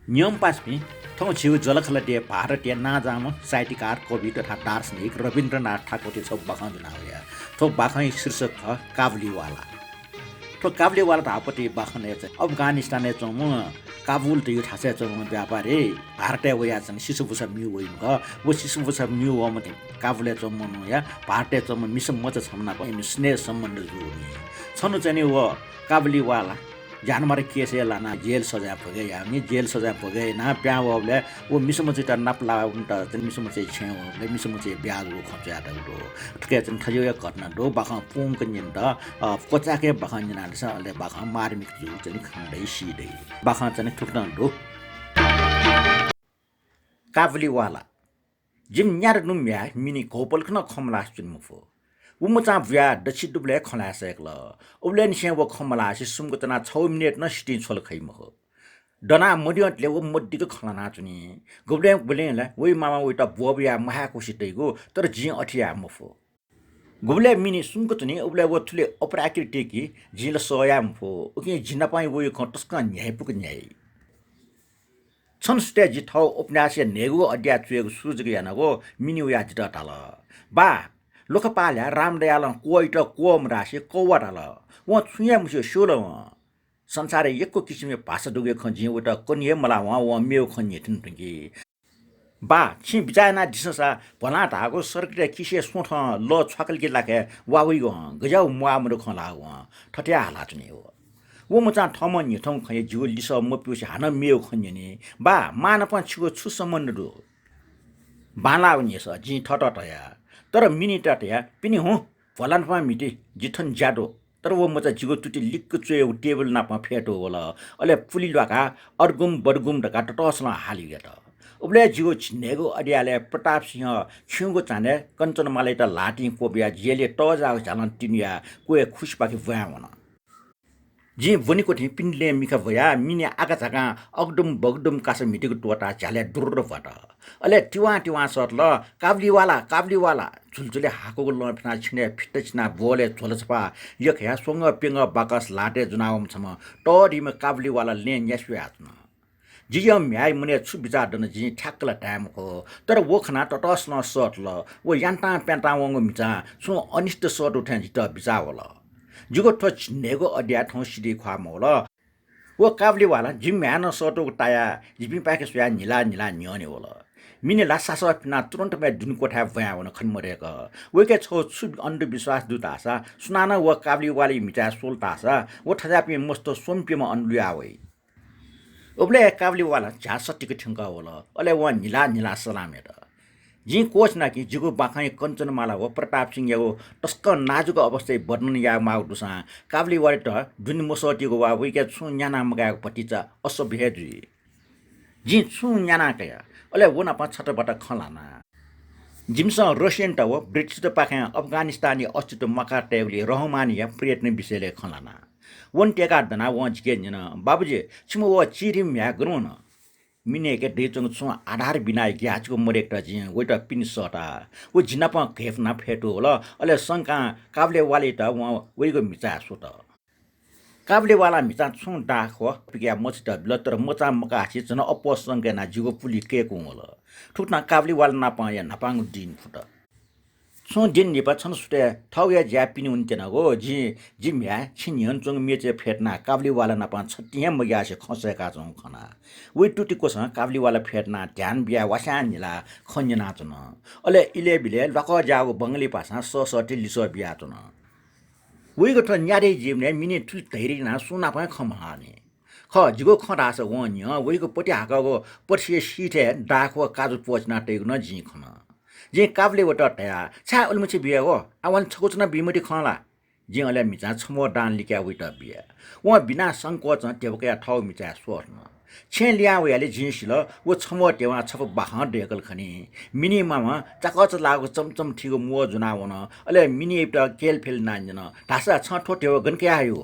नियम पासमी थौ छिउ जलखलटे भारतीय नाजाम साहित्यकार कवि तथा दार्शनिक रविन्द्रनाथ ठाकुरले छौ बखान जुनाउया थो बाखै शीर्षक थ काबुलीवाला थो काबुलीवाला धापति बाखन चाहिँ अफगानिस्तान चौम काबुल त यो ठासे चौम व्यापारी भारतीय वया चाहिँ शिशुभूषा म्यु वइन ग वो शिशुभूषा म्यु व मते काबुले चौम या भारतीय चौम मिसम मच छमना पनि स्नेह सम्बन्ध जुनि छनु चाहिँ व काबुलीवाला जानमारे केस लाना जेल सजाय भगे हामी जेल सजाय भगे ना प्या वले वो मिसमचिता नापला उन्टा मिसमच छे वले मिसमच ब्याज वो खचा ता दो ठके चन खजो या घटना दो बाखा पुम कन्यन त कोचाके बाखा जना छ अले बाखा मार्मिक जु चनि खण्डै सिदै बाखा चनि ठुक्न दो काबुलीवाला जिम न्यार नुम्या मिनी गोपल खन खमला चुनमुफो उमचा व्या दछि दुब्ले खलासेक ल उब्लेन से वो खमला से सुमको तना 6 मिनेट न स्टिन छोल खैम हो डना मडियटले वो मड्डीको खलाना चुनी गोब्ले बुलेला ओइ मामा ओइ त बोबिया महाको सितैगो तर जि अठिया मफो गोब्ले मिनी सुमको चुनी उब्ले वो थुले अपराकृतिकी जिल सोया मफो ओके जिना पाइ वो यो टस्का न्याय पुक न्याय छन स्टेज थाउ उपन्यास नेगो अड्या चुएको सुजग यानागो मिनी उया जिता ताल बा लोकपाल्या रामदयाल कोइट कोम राशि कौवाटाल व छुया मुसे सोल संसारे एकको किसिमले भाषा डुगे खஞ்சி उटा कोनिए मला व मेउ खஞ்சி तिनतंगी बा छि बिचाना दिससा भला धागो सरकटे किसे सोठ ल छकल के लाखे वावइ ग गजाउ मुआमरो खला व ठट्या हाला चने हो वो मचा ठम निथौ खय जिउ लिस मप्युसे हान मेउ खஞ்சி नि बा मानप छिगो छु सम्बन्ध दु बाला उनिस जि ठटटया तर मिनिट या पिनि हो भलानमा मिटे जिथन ज्यादो तर वो मचा जिगो टुटी लिक्क चोय टेबल नापमा फेटो होला अले पुली लगा अर्गुम बर्गुम ढका टटसला हालिगे त उब्ले जिगो छिनेगो अडियाले प्रताप सिंह छिउगो चाने कञ्चनमाले त लाटी कोबिया जेले टजाको झालन तिनिया कोए खुश पाके भयावन जी वनिको थिं पिनले मिखा भया मिने आका झाका अगडुम बगडुम कास मिटेको टोटा झाले दुर्र भट अले टिवा सट ल काबुलीवाला झुलझुले हाकोको लफना छिने फिट छिना बोले झोलछपा यखया सोंग पेंग बाकस लाटे जुनावम छम टडीमा काबुलीवाला ले न्यास्वे आत्न जियम म्याइ मुने छु बिचार दन जि ठ्याक्कला टाइमको तर वो खना टटस न सट ल वो यान्टा पेन्टा वंग मिचा सु अनिष्ट सट उठ्या जित बिचा होला जुगो ठच नेगो अड्या ठौ सिडी ख्वा मोल वो काबुलीवाला जिम म्यान सटो टाया जिपि पाके सुया निला न्यने होला मिने लासास पिना तुरन्त मै दुन कोठा भया हुन खन्मरेक वेके छौ छु अन्धविश्वास दुतासा सुनाना व काबुलीवाली मिटा सोलतासा वो ठजापि मस्तो सोम्पिमा अन्लुया वइ ओब्ले काबुलीवाला झासटिक ठंका होला अले व निला सलामेट जी कोच नाकि जिगो बाखाइ कञ्चनमाला हो प्रताप सिंह यो टस्क नाजुको अवस्था वर्णन या माउ दुसा काबुलीवाली त जुन मोसटिको वा वेके छु न्याना मगाको पटिचा असभ्य जी छु न्याना कया अले वना पा छटपट खलाना जिमस रसियन त हो ब्रिटिश त पाखे अफगानिस्तानी अस्तित्व मका टेबले रहमानिया प्रयत्न विषयले खलाना वन टेका दना व जिके निन बाबुजी छिमो व चिरिम या ग्रोन मिने के डेचंग छु आधार बिना ग्याचको मरेक त जि वेट पिन सटा वो जिना प घेफना फेटो होला अले संका काबुलीवाली त व वेगो मिचा सोत काबुलीवाला मिचा छु डाखो पिया मचित ब्लतर मचा मकाछि जन अपसंगे ना जिगो पुली केको होला ठुक्ना काबुलीवाला ना पाया नपाङ दिन फुट छु दिन निपा छन सुटे थौया ज्यापिनि उन्तेन गो जी म्या छिनियन चंग मेचे फेटना काबुलीवाला ना पा छटिया मया से खसेका चंग खना वे टुटिको छ काबुलीवाला फेटना ध्यान बिया वसान निला खन्जना चन अले इले बिले लक जागो बंगली भाषा ससटी लिसो बिया चन वे गठ न्यारे जिमने मिने थुल धैरिना सुना पा खमहाने ख जिगो खडास वन्य वेगो पटी हाकगो पर्सिए सिटे डाखो काजु पोचना टेगन जि खना जे काबले वटा टया छा उलमुछि बिया हो आवन छकोचना बिमटी खला जे अले मिचा छमो दान लिक्या विटा बिया व बिना संकोच टेबकया ठौ मिचा सोर्न छे लिया वयाले जिसिल वो छमो टेवा छप बाह डेकल खनी मिनिमम चकच लागो चमचम ठिगो मो जुनावन अले मिनि एउटा केलफेल नान्जन ढासा छ ठोटेव गनके आयो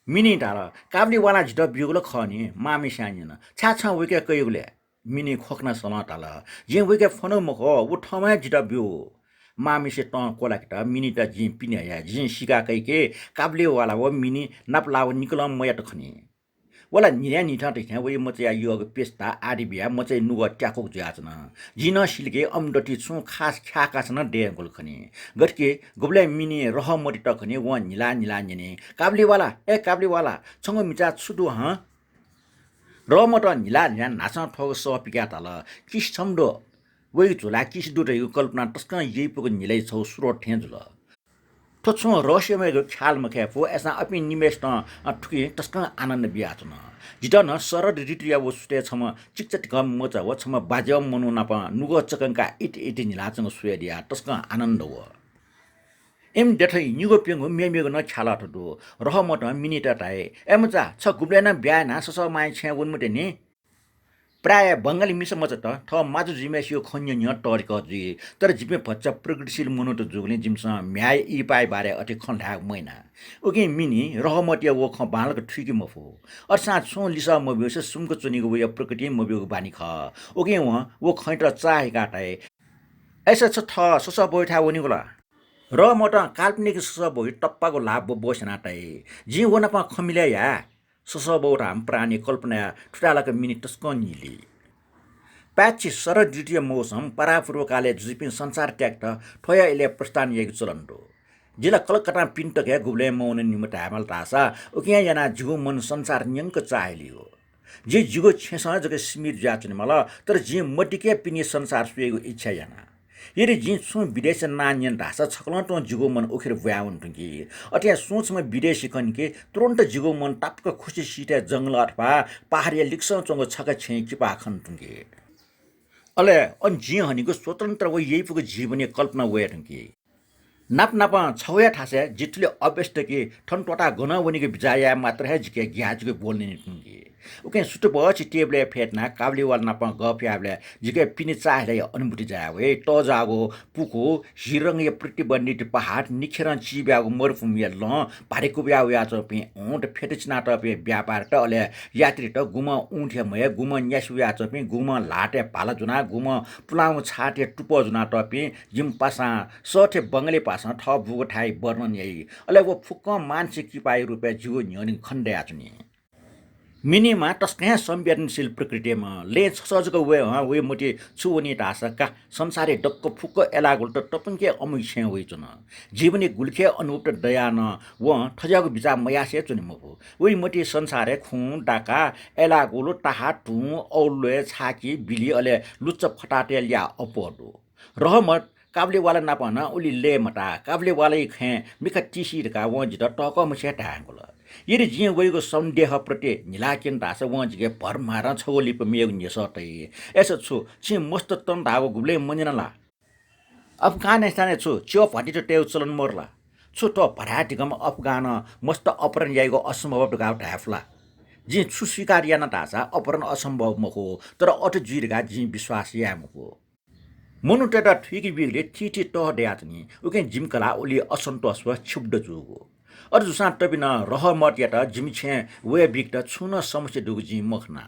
मिनि डाल काबुलीवाला जित बिगुल खनी मामी सान्जन छा छ विके कयुले मिनी खोक्ना सलाटाला जे वेके फनो मखो उ ठमा जिटा बिउ मामी से त कोलाकटा मिनी त जि पिन्या या जि सिका कैके काबुलीवाला व मिनी नपलाव निकलम मया त खनी wala niya ni ta te we mo ya yo ge pesta adi bia mo che nu go tya ko ja chna jina silge amdoti chu khas kha ka chna de gol khani gatke goble mini roh mori ta khani wa nila ni kabli wala chong mi cha chudu ha ro mo ta nila na sa thog so pika ta la kis chamdo we zu la kis du de kalpna taskan ye pu nilai chau suro theng zu la 토충 러시아메도 찰마케 포 에사 아피 니메스타 아투기 तस्का Anand बियाचना Jetten सरद रिटिया वसुते छम चिकचट गम mocha व छम बाजे मनु नापा नुगो चकनका it निलाचंग सुयदिया तस्का आनन्द व am देथै न्युगो पेंगो मेमेगो न छाला थदो रहमत मिनिटा ताए एमचा छ गुब्लेना ब्याना सस माइ छे वनमुटे नि प्राय बंगाली मिसम त थ माजु जिमेसियो खन्य न टरिक जि तर जिमे भच्चा प्रगतिशील मनो त जुगले जिमस म्याय इ पाइ बारे अति खन्धा मैना ओके मिनी रहमतिया वो ख बालक ठिकी मफो अरसा छो लिसा मबियोस सुमको चुनिगो व प्रकृति मबियोको बानी ख ओके वो खैट चाहे काटाए ऐसा छ थ सस बोइठा वनिगोला र मट काल्पनिक सस बोइ टप्पाको लाभ बोसना ताए जि वनपा खमिल्या या ससबौराम प्राणी कल्पना ठुटालाका मिनिट तस्कनिली प्याची सरद द्वितीय मौसम परापूर्वकाले जुपिन संसार ट्याक्ट ठोया इले प्रस्थान एक चलन्डो जिला कलकत्ता पिन्टके गुब्ले मौन निमट हामल तासा उकिया याना जुगु मन संसार न्यंक चाहेली हो जे जुगु छेसा जगे स्मिर जाचन मला तर जे मटिके पिनी संसार सुएको इच्छा याना यदि जिन सु विदेश नान्यन ढासा छक्लटो जुगो मन उखेर व्याउन टुंगी अटिया सोचमा विदेशी कनके तुरन्त जुगो मन टापक खुसी सिटे जंगल अथवा पहाडिया लिक्सौ चंगो छक छे कि पाखन टुंगी अले अन जि हनिको स्वतन्त्र व यही पुको जीवनी कल्पना वे टुंगी नाप छौया ठासे जितले अभ्यस्त के ठनटोटा गना वनिको बिजाया मात्र है जिके ग्याजको बोल्ने नि टुंगी उके सुटो बछि टेबले फेटना काबलीवाल नाप गफ्याबले जिके पिनि चाहले अनुभूति जावे त जागो पुको हिरंग य प्रतिबन्धित पहाड निखेर चिब्यागो मरुभूमि ल भारेको ब्याउ या चपे ओट फेटचना टपे व्यापार त अले यात्री त गुम उठे मय गुम न्यासु या चपे गुम लाटे पाला जुना गुम पुलाउ छाटे टुप जुना टपे जिम पासा सठे बंगले पासा ठ बुगो ठाई वर्णन यही अले वो फुक्क मानसे किपाई रुपे जिगो न्यनि खण्डे आचुनी मिनीमा तस्कहाँ संवेदनशील प्रकृतिमा ले सजको वे मोटी छुवनी टासका संसारे डक्क फुक्क एलागोल त टपंके अमुछे होइचन जीवनी गुलखे अनुप दया न व ठजाको बिचा मयासे चुनि मको वे मोटी संसारे खुन डाका एलागोल टाहा टु औले छाकी बिली अले लुच्च फटाटे ल्या अपडो रहमत काबलेवाला नापना उली ले मटा काबलेवालै खे मिका टिसिरका व जित टक मसे टांगोल यदि जिं गएको सन्देह प्रति निलाकेन दास व जिगे भर मारा छगोलिप मेग निसतै एस छु छि मस्त तन धागो गुब्ले मनिनला अफगानिस्तान छु च्यो फटिट टेउ चलन मोरला छु त भराटिकम अफगान मस्त अपरण याइगो असम्भव गाउ ढाफला जि छु स्वीकार याना दासा अपरण असम्भव मको तर अट जुइरगा जि विश्वास या मको मनुटेटा ठिकी बिगले ठिठी टह देयातनी उके जिमकला ओली असन्तोष व क्षुब्ध जुगो अर्जुसा टबिना रहमत याटा जिमछे वे बिगटा छुन समस्या दुगु जि मखना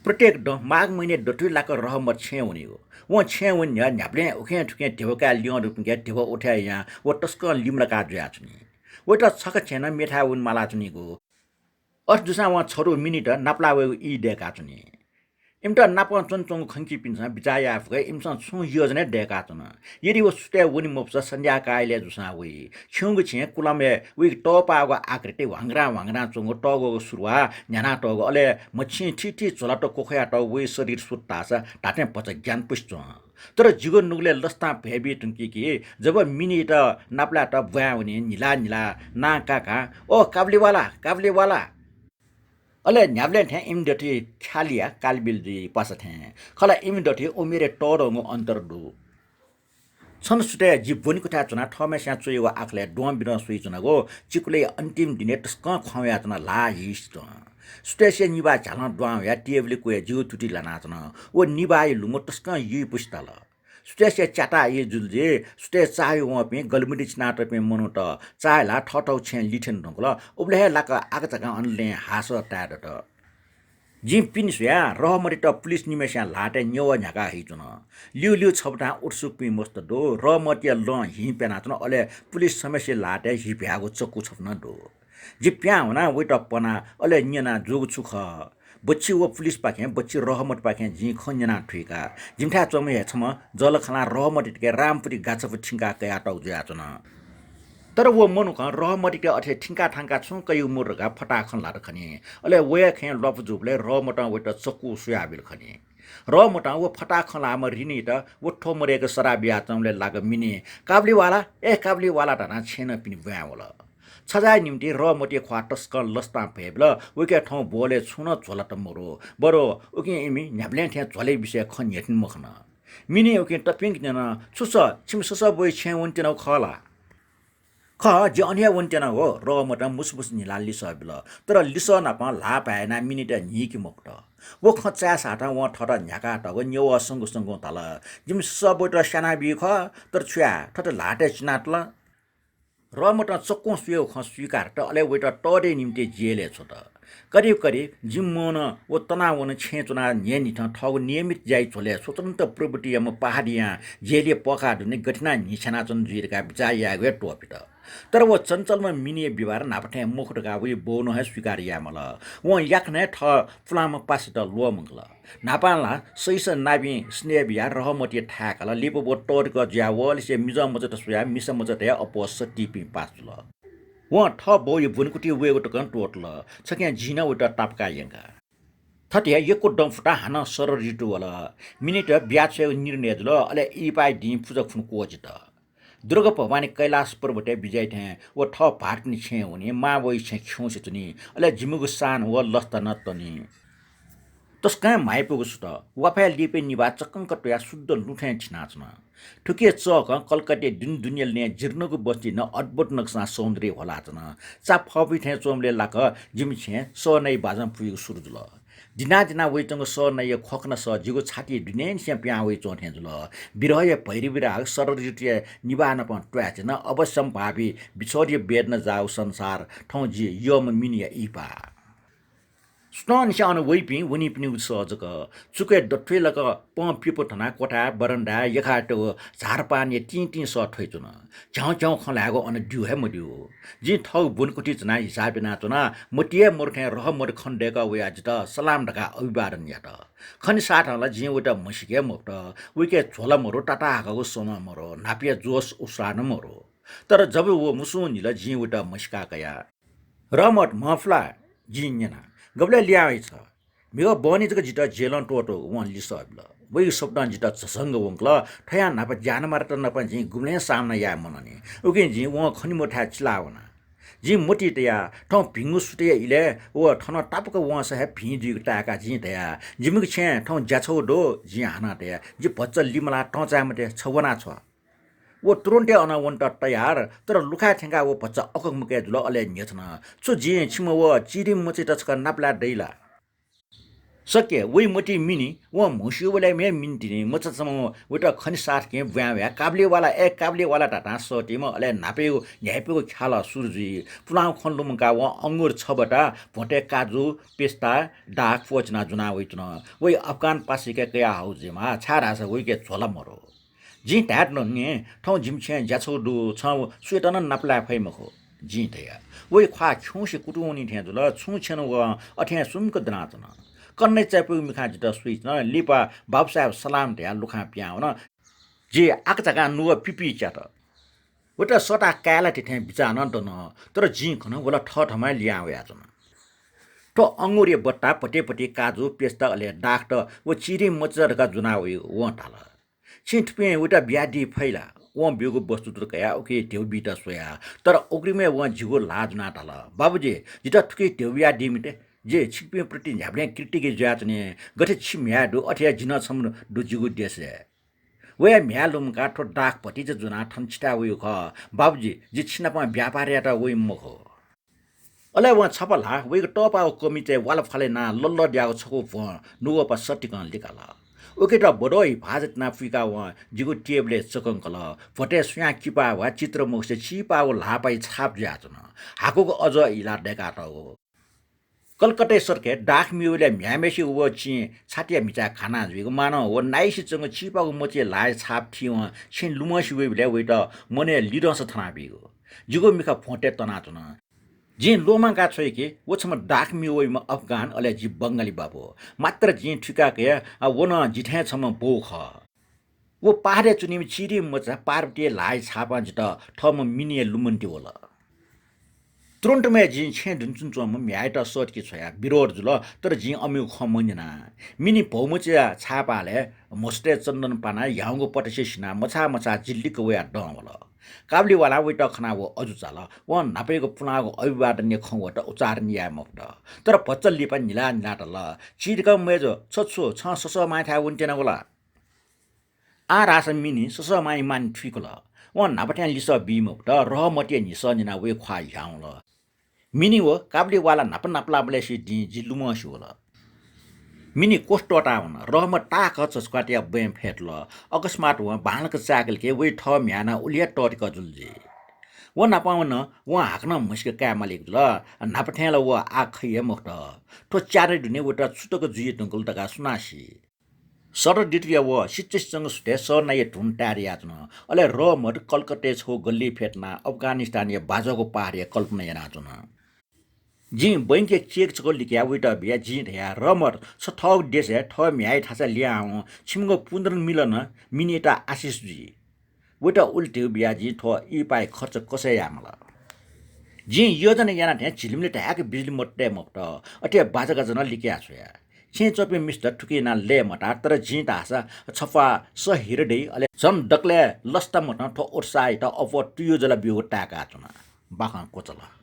प्रत्येक द माघ महिने डटुइ लाक रहमत छे हुने हो व छे हुन या न्याप्ले उखे ठुके ढेवका लियो रुपके ढेव उठ्या या व टस्क लिमलका ज्याचनी वटा छक छेन मेठा उन माला चुनीको अर्जुसा व छोरो मिनिट नाप्लावे इ देका चुनी इमटा नापन चनचङ खंकी पिन्छ बिचाया आफुके इमसन छु योजना देका छन यदि वो सुटे वनि मोप्स संध्या काइले जुसा वे छुंग छे कुलामे वे टपागो आकृति वांगरा चंगो टगो सुरुवा न्याना टगो अले मछि ठिठी चलाट कोखया ट वे शरीर सुत्तास टाटे पच ज्ञान पुष्ट तर जिगो नुगले लस्ता भेबी टुंकी कि जब मिनिट नाप्ला ट भ्याउने निला ना काका ओ काबलीवाला अले न्याब्ले थे इमडटी खालिया कालबिल जी पास थे खला इमडटी उमेरे टोरंगो अंतर दु छन सुटे जीवनी कुटा चुना ठमे स्या चुइगो आखले डोम बिन सुइ चुनागो चिकुले अन्तिम दिने तस्क खया चुना ला हिस्ट सुटे से निबा झालन डोम या टेबले को जिउ टुटी लाना चुना ओ निबाय लुमो तस्क यि पुस्ताल सुटे से चाटा ये जुलजे सुटे चाय वपे गलमिडी नाट पे मनो त चायला ठटौ छे लिठेन ढंगल उब्ले लाक आगचका अनले हास टाड त जिम पिनस्या रहमरी त पुलिस निमेस्या लाटे न्यव झका हिचुन लिउ छपटा उर्सु पि मस्त दो रहमतिया ल हि पेना चुन अले पुलिस समस्या लाटे हि भ्यागो चक्कु छप्न दो जे प्या होना वेट पना अले न्यना जोग छुख बच्ची वो पुलिस पाखे बच्ची रहमत पाखे जी खन्जना ठुका जिमठा चमे हेछम जल खला रहमत के रामपुरी गाछप ठिंका के आटौ ज्याचन तर वो मनुख रहमत के अथे ठिंका ठांका छु कयु मुरगा फटा खन लार खने अले वे खे लप जुबले रहमत वेट चक्कु सुयाबिल खने रहमत वो फटा खला म रिनी त वो ठोमरेको सराबिया चमले लाग मिने काबलीवाला काबलीवाला ढना छेन पिनि व्यावला छजाय निम्ति रहमती ख्वा टस्क लस्ता भेबल उके ठाउँ बोले छुन झोला त मरो बरो उके इमी न्याब्ले थ्या झोले विषय खन हेटिन मखन मिने उके टपिङ न छुस छिम सस बोइ छे वन्तिन खला ख जे अन्य वन्तिन हो रहमत मुसमुस निला लिस बिल तर लिस नपा ला पाएना मिनिट निकी मुक्त वो खचा साटा व ठट न्याका टग न्यव संग संग तल जिम सबोट साना बि ख तर छ्या ठट लाटे चिनाटल रहमत चक्कु सुयो ख स्वीकार त अले वेट टडे निम्ति जेले छ त करिब करिब जिम्मन वो तनावन छेचुना न्यानिठ ठग नियमित जाई छोले स्वतन्त्र प्रवृत्तियम पहाडिया जेले पखा दुने गठना निछना चन जुइरका बिचाया गे टोपिट तर वो चञ्चलमा मिनिए बिवार नापठे मुखटका वे बोन है स्वीकारिया मल वो याक्ने ठ फुलाम पासित लो मंगल नापाला सैस नाबी स्नेबिया रहमती ठाकला लिपो बो टोरक ज्या वल से मिज मजत सुया मिस मजत या अपस टिपी पासुल वो ठ बो यो बुनकुटी वे गटकन टोटल छक्या जिना उटा टापका यंगा थटिया यको डम्फुटा हान सर रिटु वला मिनिट ब्याचे निर्णय जुल अले इपाइ दि फुजक फुन कोजित दुर्गा भवानी कैलाश पर्वते विजय थे वो ठ भाटनी छे हुने मा वइ छे खौसे तुनी अले जिमुगु सान व लस्ता नतनी तस्का माइपुगु सुत वाफा लिपे निवा चक्कंक टया शुद्ध लुठे छिनाचन ठुके चक कलकत्ते दिन दुनियल ने जिर्नगु बस्ती न अद्भुत नक्सा सौन्दर्य होलाचन चा फबि थे चोमले लाक जिम छे सो नै बाजम पुगु सुरुजुल दिना दिना वेचंग स नै खखन स जिगु छाती दुनेन से प्या वे चोथे जुल बिरहय भैरी बिराग सरजिटिय निवान प ट्वाच न अवश्यम भावी बिछोर्य बेद्न जाऊ संसार ठौ जी यम मिनिया इपा स्टन शान वइपि वनि पनि उसजक चुके डट्वेलक प पिपो थना कोठा बरन्डा यखाटो झारपान ति ति स ठैचुन झ्याउ झ्याउ खलागो अन ड्यु हे मड्यु जि ठौ बुनकुटी जना हिसाब नाचुना मटिए मोरखे रहमर खण्डेका वयाजित सलाम ढका अभिवादन यात खनि साथला जि उटा मसिके मोक्त उके झोला मरो टाटा हागो सोना मरो नापिया जोस उसान मरो तर जब वो मुसु निला जि उटा मस्का कया रमट मफला जिन्यना गबले ल्याइ छ मेगो बनिजको जिता जेलन टोटो वन लिसबल वइ सपदान जिता छसंग वंकला ठया नाप जान मारत नप जि गुमले सामना या मनने उके जि व खनि मोठा चिलावना जि मोटी तया ठौ भिंगु सुते इले व ठन टापक व सह भि जि टाका जि तया जिमुक छे ठौ ज्याछौ दो जि हाना तया जि बच्चा लिमला टचा मते छवना छ वो तुरन्ते अनावन्त तयार तर लुखा ठेंगा वो बच्चा अकक मुके जुल अले न्यथन छु जि छिम वो चिरि मचे टचका नापला दैला सके वइ मोटी मिनी वो मुसियोले मे मिन्टिनी मचसम वटा खनि साथ के व्या काबले वाला काबले वाला टाटा सटिम अले नापेको न्यापेको खाला सुरजी पुलाउ खन्लुमका वो अंगुर छबटा भोटे काजु पेस्ता डाक फोचना जुना वइतन वइ अफगान पासिके कया हाउजेमा छारा छ वइके झोला मरो जी ट्याट नने ठौ जिमछे ज्याछौ दु छ स्वेटन नापला फैमखो जी तया वइ ख्वा छुसे कुटुनी थे जुल छु छन व अठ्या सुमक दनाचन कन्नै चैपु मिखा जित स्विच न लिपा बाब साहब सलाम ध्या लुखा प्याउन जे आकचका नुव पिपी च्यात वटा सटा काला थे बिचान त न तर जी खन वला ठठमा ल्याउ याचन तो अंगुरे बट्टा पटे पटे काजु पेस्ता अले डाक्ट व चिरी मचरका जुनाउ व टाल छिटपे उटा ब्याडी फैला व बिगु वस्तु त कया ओके देउ बिटा सोया तर ओग्रिमे व जिगो लाज नाटाल बाबुजी जिता थुके देउया दिमिटे जे छिपे प्रति झ्याब्ले क्रिटिके जाचने गथे छिम्या दु अठ्या जिन छम दु जिगु देसे वे म्यालुम का ठो डाक पटी ज जुना ठनछिटा उयो ख बाबुजी जि छिनापा व्यापारीटा वे मखो अले व छपला वे टपाउ कमिटे वाला फले ना लल्ल द्याउ छको फ नुवा प सटिकन लिकाला ओके त बडोइ भाजत ना फुका व जिगु टेबले चकंकल फटे सुया किपा वा चित्र मुखसे छिपा व लापाइ छाप जाचन हाकोको अझ इला डेका त हो कलकत्ते सरके डाक मिउले म्यामेसी व छि छाटिया मिचा खाना जुगु मान व नाइसी चंग छिपाको मचे लाय छाप थिव छिन लुमसी वेले वेट मने लिडस थना बिगु जिगु मिखा फोटे तना चुन जी लोमांगा छोय के वो छम डाक मिओइ म अफगान अले जी बंगाली बाबो मात्र जी ठिका के वो न जिठे छम बोख वो पहाडे चुनिम चिरी मचा पार्वतीय लाई छापा जित ठम मिनिए लुमन्टी होला तुरन्तमै जी छे जुन चुम म्याइट सट कि छोया विरोध जुल तर जी अमिउ खमन्जना मिनी भौमच्या छापाले मोस्टे चन्दन पाना याउँगो पटसे सिना मछा मछा जिल्लीको वया डमल काब्लीवाला वेट खना वो अजु चाल व नापेको पुनाको अभिवादन खौवट उच्चारण या मफ्ट तर पच्चल लिपा निला निलाटल चिरक मेजो छछु छ सस माथा उन्टेन होला आ रास मिनी सस माइ मान ठिकल व नापट्या लिस बिमफ्ट रहमटे निस निना वे ख्वा याउल मिनी वो काब्लीवाला नाप नाप्लाबले सि दि जिल्लुम सिवल मिनी कोष्टटा हुन रहम टाक चस्काटिया बेम फेटल अकस्मात व बाणक चाकल के वे ठ म्याना उलिया टटिक जुल्जे वो नापाउन व हाक्न मुस्के कामलिक ल नापठ्याल व आखय मफ्ट ठो चारै दुने वटा छुटक जुइ टंकल तका सुनासी सर डिटिया व सिच्चसँग सुटे सर नाय ढुन टारियाचन अले र मड कलकत्ते छो गल्ली फेटना अफगानिस्तानिया बाजको पारिया कल्पना यानाचन जी बैंके चेक छको लिख्या उइटा बिया जी ढया रमर छ ठौ देश है ठौ म्याइ ठासा ल्याउ छिमगो पुन्द्रन मिलन मिनेटा आशिष जी उइटा उल्टे बिया जी ठौ इ पाइ खर्च कसै यामला जी योजना याना ढ्या झिलिमले ढ्याक बिजुली मट्टे मफ्ट अटे बाजाका जन लिख्या छोया छे चपे मिस्टर ठुकिना ले मटा तर जी ढासा छफा स हिरडे अले जन डक्ले लस्ता मटा ठो ओर्साइ त अफ टुयो जला बियो टाका चुना बाखा कोचला